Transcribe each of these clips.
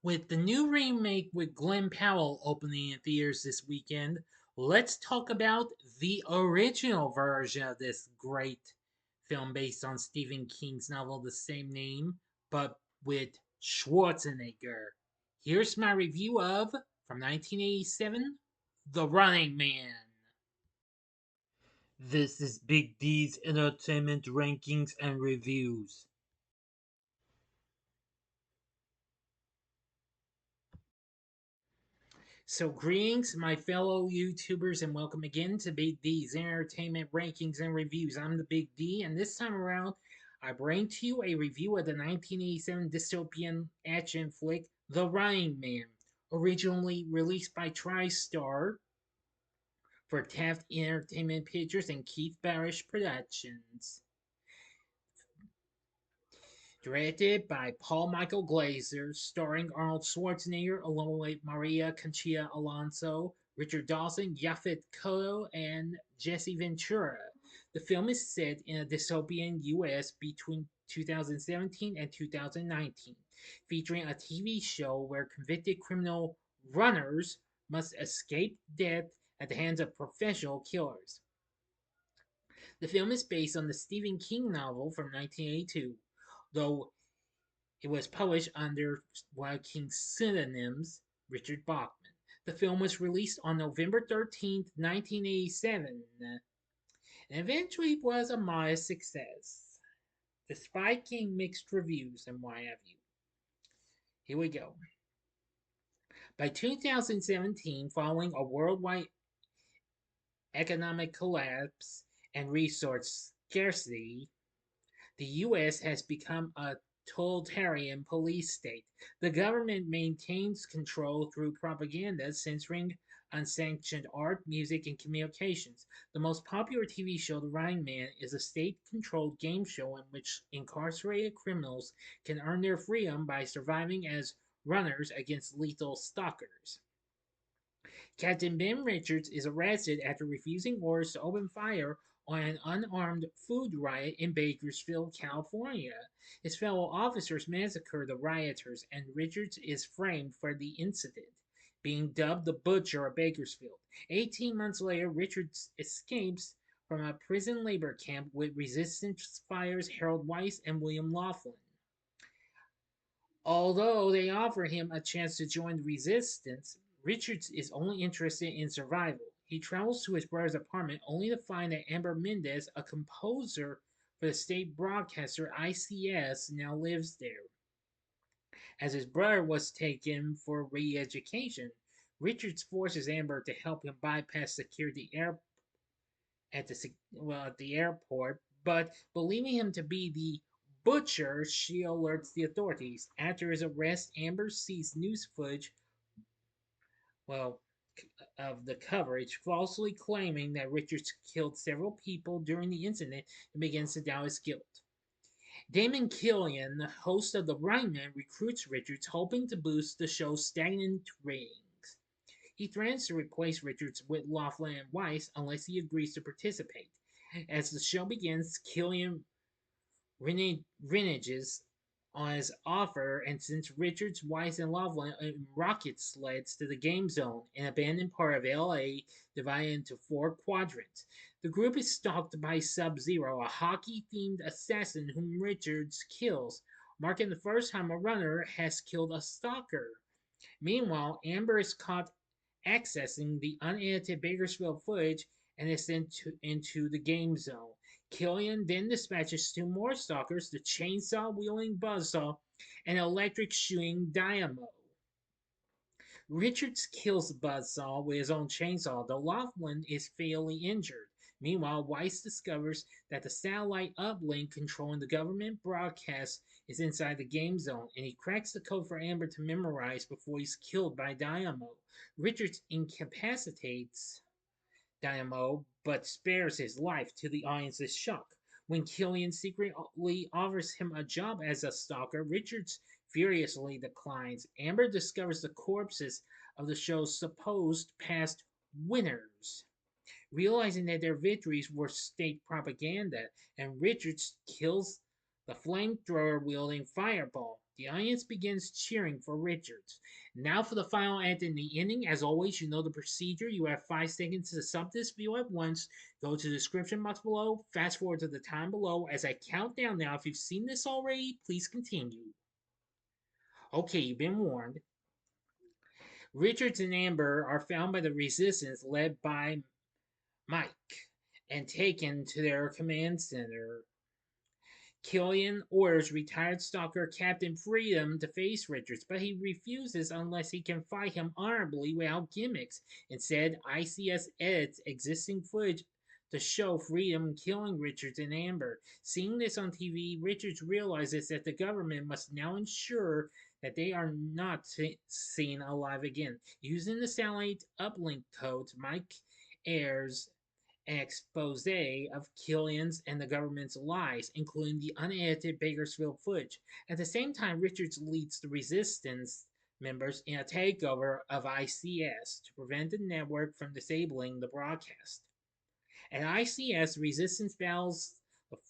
With the new remake with Glenn Powell opening in theaters this weekend, let's talk about the original version of this great film based on Stephen King's novel of the same name, but with Schwarzenegger. Here's my review of, from 1987, The Running Man. This is Big D's Entertainment Rankings and Reviews. So, greetings, my fellow YouTubers, and welcome again to Big D's Entertainment Rankings and Reviews. I'm the Big D, and this time around, I bring to you a review of the 1987 dystopian action flick, The Running Man, originally released by TriStar for Taft Entertainment Pictures and Keith Barish Productions. Directed by Paul Michael Glazer, starring Arnold Schwarzenegger along with Maria Conchita Alonso, Richard Dawson, Yaphet Kotto, and Jesse Ventura. The film is set in a dystopian U.S. between 2017 and 2019, featuring a TV show where convicted criminal runners must escape death at the hands of professional killers. The film is based on the Stephen King novel from 1982, though it was published under one of King's pseudonyms, Richard Bachman. The film was released on November 13th, 1987, and eventually was a modest success, despite getting mixed reviews and what have you. Here we go. By 2017, following a worldwide economic collapse and resource scarcity, the U.S. has become a totalitarian police state. The government maintains control through propaganda, censoring unsanctioned art, music, and communications. The most popular TV show, The Running Man, is a state controlled game show in which incarcerated criminals can earn their freedom by surviving as runners against lethal stalkers. Captain Ben Richards is arrested after refusing orders to open fire on an unarmed food riot in Bakersfield, California. His fellow officers massacre the rioters, and Richards is framed for the incident, being dubbed the Butcher of Bakersfield. 18 months later, Richards escapes from a prison labor camp with resistance fighters Harold Weiss and William Laughlin. Although they offer him a chance to join the resistance, Richards is only interested in survival. He travels to his brother's apartment only to find that Amber Mendez, a composer for the state broadcaster ICS, now lives there. As his brother was taken for re education, Richards forces Amber to help him bypass security at the airport, but believing him to be the butcher, she alerts the authorities. After his arrest, Amber sees news footage, well, of the coverage, falsely claiming that Richards killed several people during the incident and begins to doubt his guilt. Damon Killian, the host of The Running Man, recruits Richards, hoping to boost the show's stagnant ratings. He threatens to replace Richards with Laughlin and Weiss unless he agrees to participate. As the show begins, Killian reneges on his offer and sends Richards, Weiss, and Laughlin in rocket sleds to the game zone, an abandoned part of LA divided into four quadrants. The group is stalked by Sub-Zero, a hockey-themed assassin whom Richards kills, marking the first time a runner has killed a stalker. Meanwhile, Amber is caught accessing the unedited Bakersfield footage and is sent into the game zone. Killian then dispatches two more stalkers, the chainsaw-wielding Buzzsaw and electric-shooting Dynamo. Richards kills Buzzsaw with his own chainsaw, though Laughlin is fatally injured. Meanwhile, Weiss discovers that the satellite uplink controlling the government broadcast is inside the game zone, and he cracks the code for Amber to memorize before he's killed by Dynamo. Richards incapacitates Dynamo, but spares his life to the audience's shock. When Killian secretly offers him a job as a stalker, Richards furiously declines. Amber discovers the corpses of the show's supposed past winners, realizing that their victories were state propaganda, and Richards kills the flamethrower wielding Fireball. The audience begins cheering for Richards. Now for the final act and the ending. As always, you know the procedure. You have 5 seconds to sub this video at once. Go to the description box below. Fast forward to the time below as I count down now. If you've seen this already, please continue. Okay, you've been warned. Richards and Amber are found by the resistance led by Mike and taken to their command center. Killian orders retired stalker Captain Freedom to face Richards, but he refuses unless he can fight him honorably without gimmicks. Instead, ICS edits existing footage to show Freedom killing Richards and Amber. Seeing this on TV, Richards realizes that the government must now ensure that they are not seen alive again. Using the satellite uplink codes, Mike airs an expose of Killian's and the government's lies, including the unedited Bakersfield footage. At the same time, Richards leads the resistance members in a takeover of ICS to prevent the network from disabling the broadcast. At ICS, resistance battles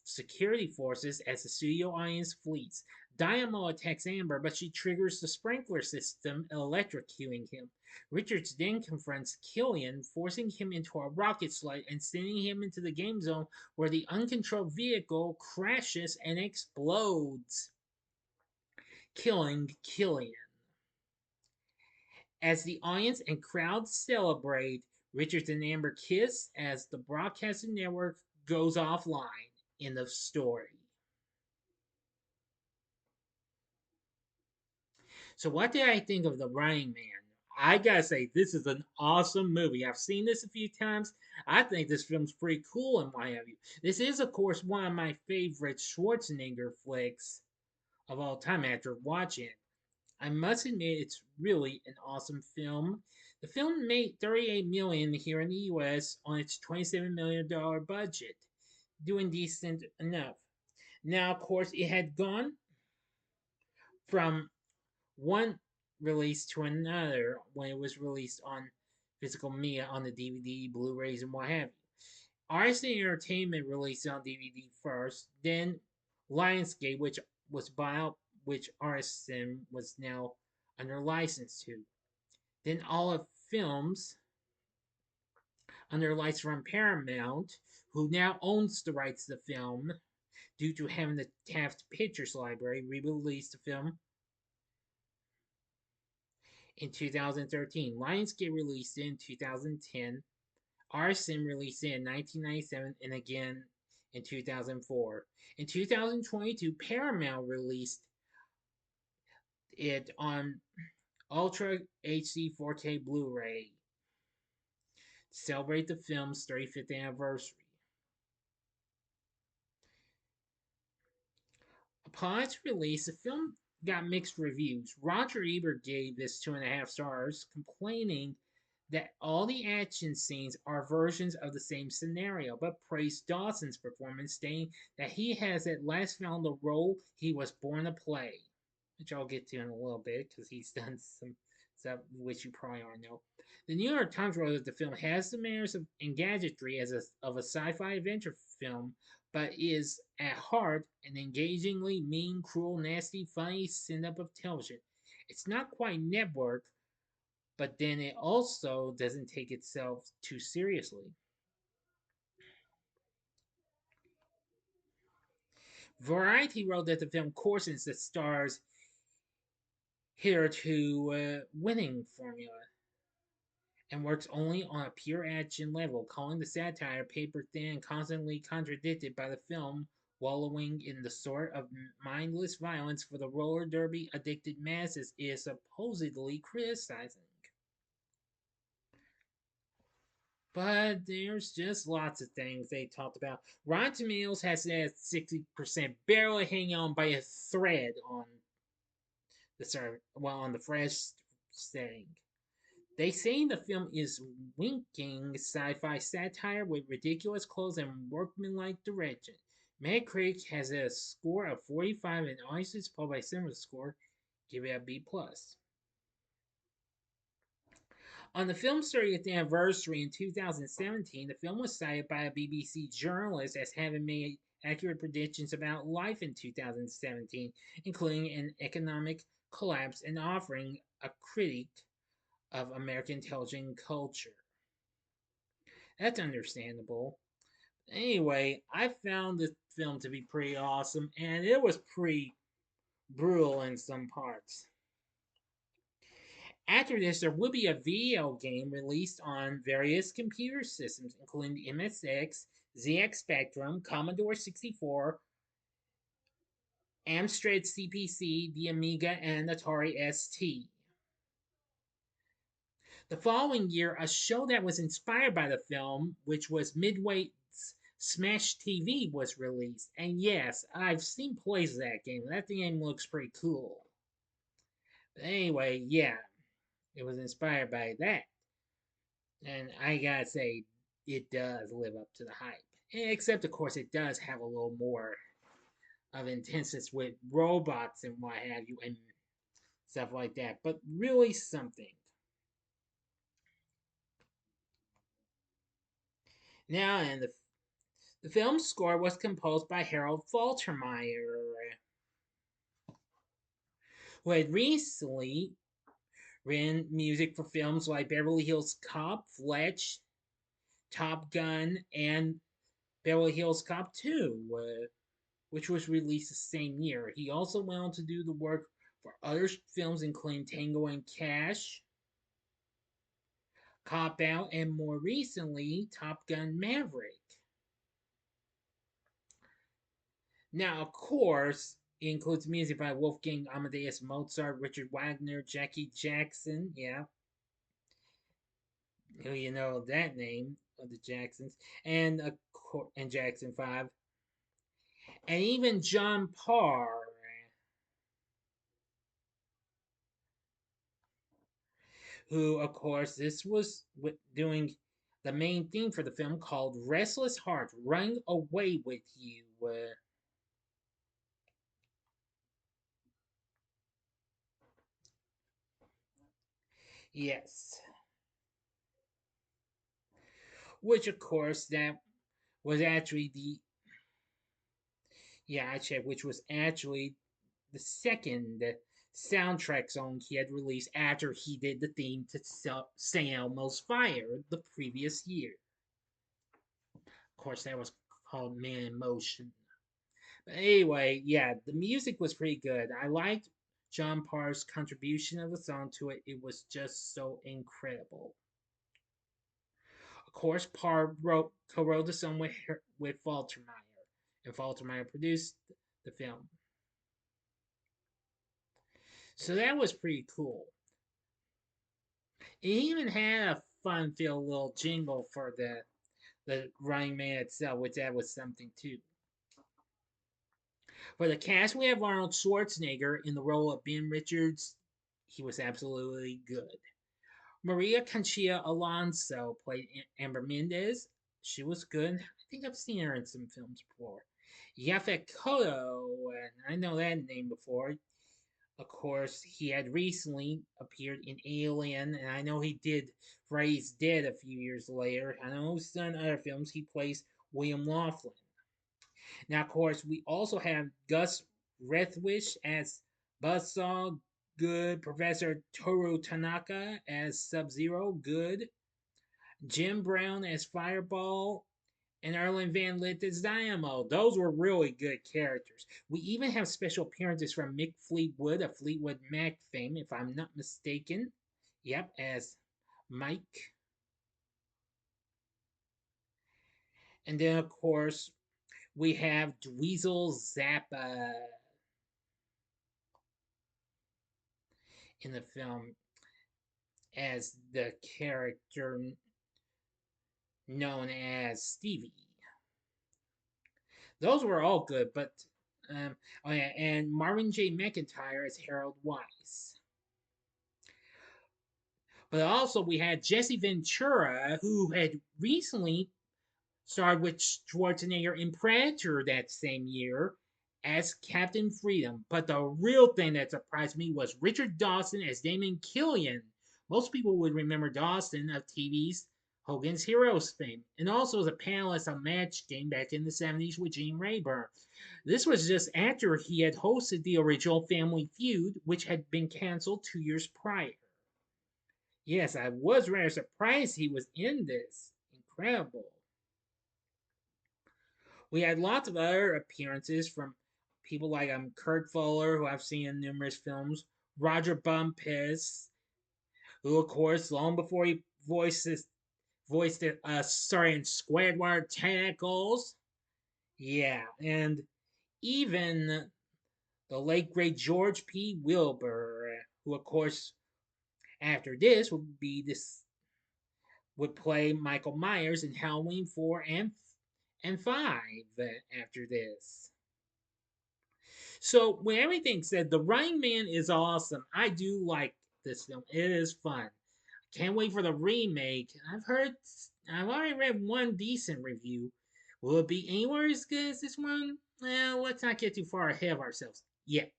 security forces as the studio audience flees. Dynamo attacks Amber, but she triggers the sprinkler system, electrocuting him. Richards then confronts Killian, forcing him into a rocket sled and sending him into the game zone where the uncontrolled vehicle crashes and explodes, killing Killian. As the audience and crowd celebrate, Richards and Amber kiss as the broadcasting network goes offline in the story. So, what did I think of The Running Man? I gotta say, this is an awesome movie. I've seen this a few times. I think this film's pretty cool and what have you. This is, of course, one of my favorite Schwarzenegger flicks of all time after watching it. I must admit, it's really an awesome film. The film made $38 million here in the US on its $27 million budget, doing decent enough. Now, of course, it had gone from one release to another when it was released on physical media on the DVD, Blu-rays, and what have you. Arsenal Entertainment released it on DVD first, then Lionsgate, which was bought, which RSM was now under license to. Then Olive Films, under license from Paramount, who now owns the rights to the film due to having the Taft Pictures library, re-released the film in 2013. Lionsgate released it in 2010. RSM released it in 1997 and again in 2004. In 2022, Paramount released it on Ultra HD 4K Blu-ray to celebrate the film's 35th anniversary. Upon its release, the film got mixed reviews. Roger Ebert gave this 2.5 stars, complaining that all the action scenes are versions of the same scenario, but praised Dawson's performance, stating that he has at last found the role he was born to play, which I'll get to in a little bit because he's done some stuff which you probably already know. The New York Times wrote that the film has the manners and gadgetry of a sci-fi adventure film, but is at heart an engagingly mean, cruel, nasty, funny send-up of television. It's not quite network, but then it also doesn't take itself too seriously. Variety wrote that the film coarsens the star's hitherto winning formula and works only on a pure action level, calling the satire paper thin and constantly contradicted by the film wallowing in the sort of mindless violence for the roller derby addicted masses it is supposedly criticizing. But there's just lots of things they talked about. Rotten Tomatoes has it at 60%, barely hanging on by a thread on on the fresh setting. They say the film is winking sci-fi satire with ridiculous clothes and workmanlike direction. Metacritic has a score of 45 and Audiences polled by Cinema Score give it a B+. On the film's 30th anniversary in 2017, the film was cited by a BBC journalist as having made accurate predictions about life in 2017, including an economic collapse and offering a critique of American intelligent culture. That's understandable. Anyway, I found this film to be pretty awesome, and it was pretty brutal in some parts. After this, there will be a video game released on various computer systems, including the MSX, ZX Spectrum, Commodore 64, Amstrad CPC, the Amiga, and Atari ST. The following year, a show that was inspired by the film, which was Midway's Smash TV, was released. And yes, I've seen plays of that game. That game looks pretty cool. But anyway, yeah, it was inspired by that. And I gotta say, it does live up to the hype. Except, of course, it does have a little more of intenseness with robots and what have you, and stuff like that. But really something. Now, and the film's score was composed by Harold Faltermeyer, who had recently written music for films like Beverly Hills Cop, Fletch, Top Gun, and Beverly Hills Cop 2, which was released the same year. He also went on to do the work for other films, including Tango and Cash, Cop Out, and more recently, Top Gun Maverick. Now, of course, it includes music by Wolfgang Amadeus Mozart, Richard Wagner, Jackie Jackson, yeah, you know that name of the Jacksons, and Jackson 5, and even John Parr, who, of course, this was doing the main theme for the film called Restless Heart, Run Away with You. Yes. Which, of course, that was actually I checked, which was actually the second soundtrack song he had released after he did the theme to St. Elmo's Fire the previous year. Of course, that was called Man in Motion. But anyway, yeah, the music was pretty good. I liked John Parr's contribution of the song to it. It was just so incredible. Of course, Parr co-wrote the song with Faltermeyer, and Faltermeyer produced the film. So that was pretty cool. It even had a fun-filled little jingle for the Running Man itself, which that was something too. For the cast, we have Arnold Schwarzenegger in the role of Ben Richards. He was absolutely good. Maria Conchita Alonso played Amber Mendez. She was good. I think I've seen her in some films before. Yaphet Kotto, and I know that name before. Of course, he had recently appeared in Alien, and I know he did Freddy's Dead a few years later. I know he's done other films. He plays William Laughlin. Now, of course, we also have Gus Rethwish as Buzzsaw, good. Professor Toru Tanaka as Sub-Zero, good. Jim Brown as Fireball, and Erlen Van Lith as Dynamo. Those were really good characters. We even have special appearances from Mick Fleetwood of Fleetwood Mac fame, if I'm not mistaken. Yep, as Mike. And then, of course, we have Dweezil Zappa in the film as the character known as Stevie. Those were all good, but oh yeah, and Marvin J. McIntyre as Harold Weiss. But also we had Jesse Ventura, who had recently starred with Schwarzenegger in Predator that same year as Captain Freedom. But the real thing that surprised me was Richard Dawson as Damon Killian. Most people would remember Dawson of TV's Hogan's Heroes fame, and also as a panelist on Match Game back in the 70s with Gene Rayburn. This was just after he had hosted the original Family Feud, which had been canceled 2 years prior. Yes, I was rather surprised he was in this. Incredible. We had lots of other appearances from people like Kurt Fuller, who I've seen in numerous films, Roger Bumpus, who of course long before he voiced it sorry in Squidward Tentacles. Yeah, and even the late great George P. Wilbur, who of course after this would play Michael Myers in Halloween 4 and 5 after this. So, when everything said, The Running Man is awesome. I do like this film. It is fun. Can't wait for the remake. I've already read one decent review. Will it be anywhere as good as this one? Well, let's not get too far ahead of ourselves yet.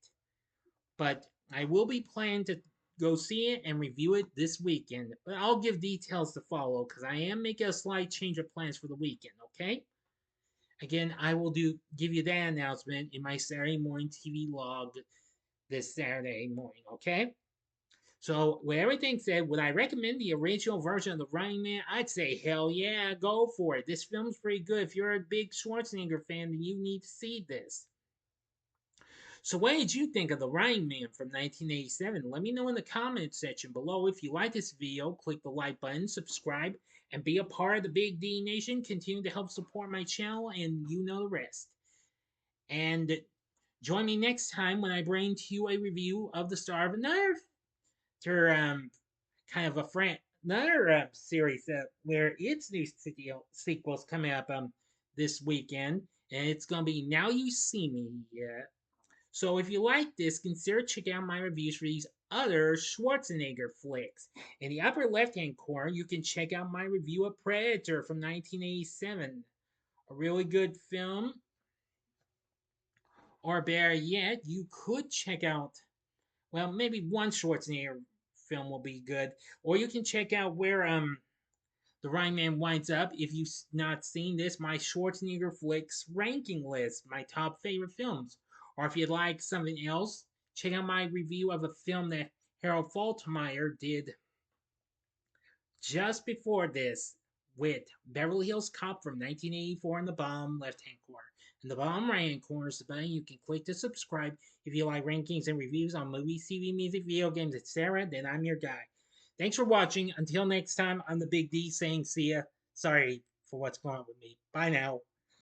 But I will be planning to go see it and review it this weekend. But I'll give details to follow because I am making a slight change of plans for the weekend, okay? Again, I will give you that announcement in my Saturday morning TV log this Saturday morning, okay? So, with everything said, would I recommend the original version of The Running Man? I'd say hell yeah, go for it. This film's pretty good. If you're a big Schwarzenegger fan, then you need to see this. So, what did you think of The Running Man from 1987? Let me know in the comments section below. If you like this video, click the like button, subscribe, and be a part of the Big D Nation. Continue to help support my channel, and you know the rest. And join me next time when I bring to you a review of the star of another kind of another series where its new sequel's coming up this weekend, and it's gonna be Now You See Me. So if you like this, consider checking out my reviews for these other Schwarzenegger flicks. In the upper left-hand corner, you can check out my review of Predator from 1987, a really good film. Or better yet, you could check out, well, maybe one Schwarzenegger film will be good. Or you can check out where the Running Man winds up. If you've not seen this, my Schwarzenegger flicks ranking list, my top favorite films. Or if you'd like something else, check out my review of a film that Harold Faltermeyer did just before this with Beverly Hills Cop from 1984 in the bottom left-hand corner. In the bottom right-hand corner is the button you can click to subscribe if you like rankings and reviews on movies, TV, music, video games, etc. Then I'm your guy. Thanks for watching. Until next time, I'm the Big D saying see ya. Sorry for what's going on with me. Bye now.